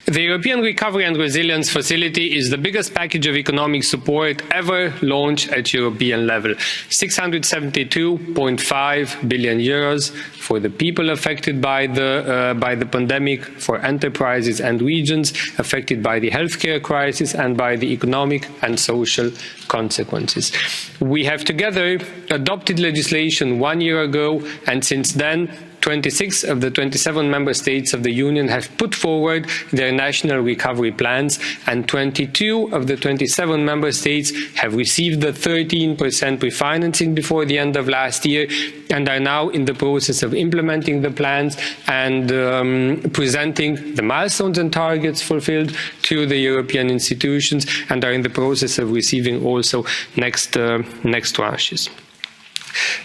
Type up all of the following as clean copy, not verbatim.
The European Recovery and Resilience Facility is the biggest package of economic support ever launched at European level. 672.5 billion euros for the people affected by the pandemic, for enterprises and regions affected by the healthcare crisis and by the economic and social consequences. We have together adopted legislation 1 year ago, and since then 26 of the 27 member states of the Union have put forward their national recovery plans, and 22 of the 27 member states have received the 13% pre-financing before the end of last year and are now in the process of implementing the plans and presenting the milestones and targets fulfilled to the European institutions, and are in the process of receiving also next tranches.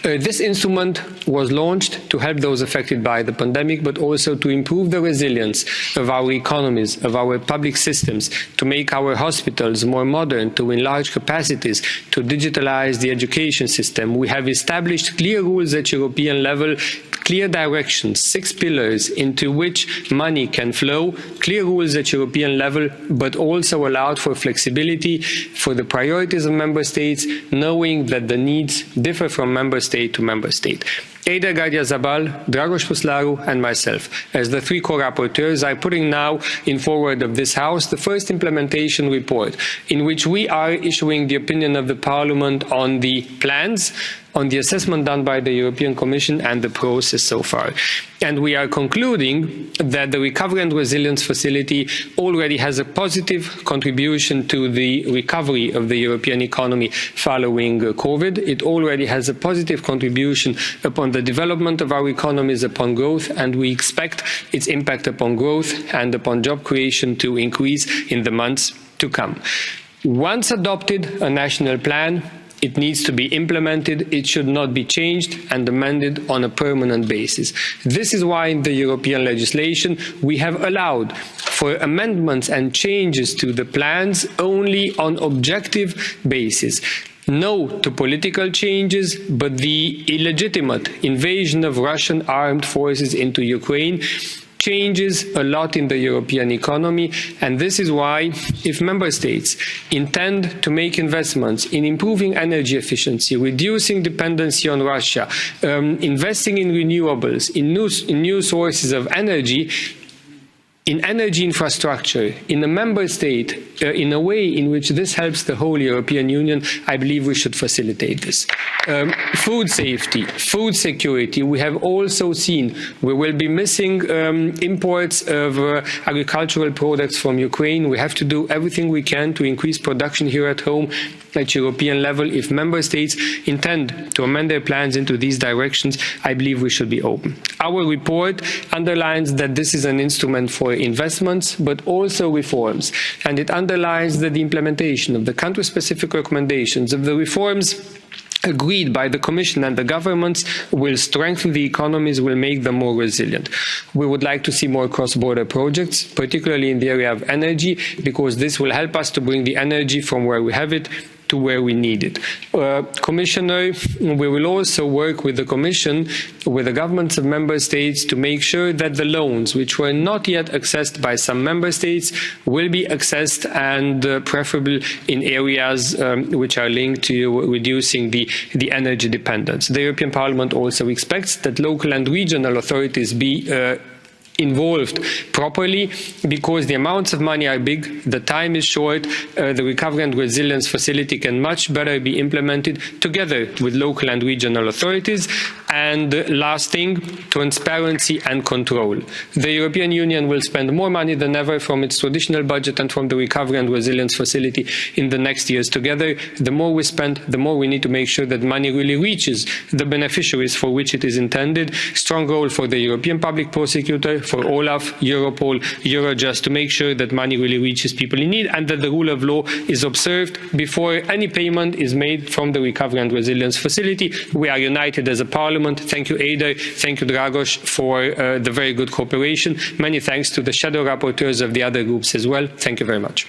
This instrument was launched to help those affected by the pandemic, but also to improve the resilience of our economies, of our public systems, to make our hospitals more modern, to enlarge capacities, to digitalize the education system. We have established clear rules at European level, clear directions, 6 pillars into which money can flow, clear rules at European level, but also allowed for flexibility for the priorities of member states, knowing that the needs differ from member state to member state. Eider Gardiazabal, Dragoș Puslaru and myself, as the 3 co-rapporteurs, are putting now in forward of this House the first implementation report, in which we are issuing the opinion of the Parliament on the plans, on the assessment done by the European Commission and the process so far. And we are concluding that the Recovery and Resilience Facility already has a positive contribution to the recovery of the European economy following COVID. It already has a positive contribution upon the development of our economies, upon growth, and we expect its impact upon growth and upon job creation to increase in the months to come. Once adopted, a national plan, it needs to be implemented. It should not be changed and amended on a permanent basis. This is why in the European legislation we have allowed for amendments and changes to the plans only on objective basis. No to political changes, but the illegitimate invasion of Russian armed forces into Ukraine changes a lot in the European economy, and this is why, if member states intend to make investments in improving energy efficiency, reducing dependency on Russia, investing in renewables, in new sources of energy, in energy infrastructure, in a member state, in a way in which this helps the whole European Union, I believe we should facilitate this. Food safety, food security, we have also seen we will be missing imports of agricultural products from Ukraine. We have to do everything we can to increase production here at home at European level. If member states intend to amend their plans into these directions, I believe we should be open. Our report underlines that this is an instrument for investments, but also reforms, and it underlines that the implementation of the country-specific recommendations of the reforms agreed by the Commission and the governments will strengthen the economies, will make them more resilient. We would like to see more cross-border projects, particularly in the area of energy, because this will help us to bring the energy from where we have it to where we need it. Commissioner, we will also work with the Commission, with the governments of member states, to make sure that the loans which were not yet accessed by some member states will be accessed, and preferable in areas which are linked to reducing the energy dependence. The European Parliament also expects that local and regional authorities be involved properly, because the amounts of money are big, the time is short, the Recovery and Resilience Facility can much better be implemented together with local and regional authorities. And last thing, transparency and control. The European Union will spend more money than ever from its traditional budget and from the Recovery and Resilience Facility in the next years together. The more we spend, the more we need to make sure that money really reaches the beneficiaries for which it is intended. Strong role for the European Public Prosecutor, for Olaf, Europol, Eurojust, to make sure that money really reaches people in need and that the rule of law is observed before any payment is made from the Recovery and Resilience Facility. We are united as a Parliament. Thank you, Eider. Thank you, Dragoș, for the very good cooperation. Many thanks to the shadow rapporteurs of the other groups as well. Thank you very much.